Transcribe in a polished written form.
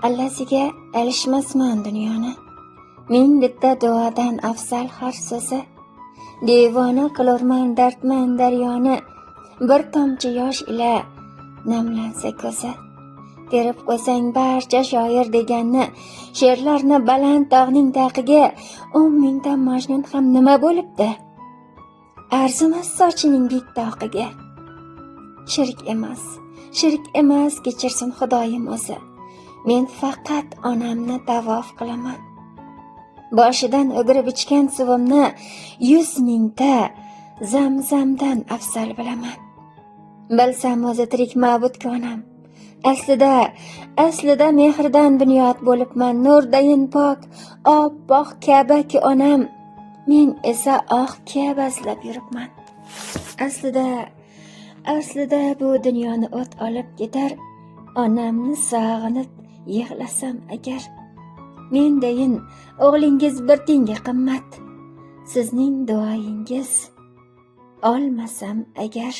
allasiga alishmasman dunyoni. Ming bitta duodan afzal har so'zi. Devona qilurman dardman daryoni, bir tomchi yosh ila namlansa ko'zi. Terib qo'ysang barcha shoir deganni, she'rlarni baland tog'ning taqiga, 10 mingdan majnun ham nima bo'libdi? Arzimas sochining bittoqiga. Shirk emas, kechirsin Xudoyim o'zi. Men faqat onamni tavof qilaman. Boshidan o'girib ichgan suvimni 100 mingta zamzamdan afzal bilaman. Bilsam o'zi tirik ma'budku onam. Aslida mehrdan bunyod bo'libman, nurdayin pok, oppoq Ka'baki onam. Men esa oq Ka'ba izlab yuribman. Aslida bu dunyoni o't olib ketar, onamni sog'inib yig'lasam agar. Mendayin o'g'lingiz bir tiyinga qimmat, sizning duoyingiz olmasam agar.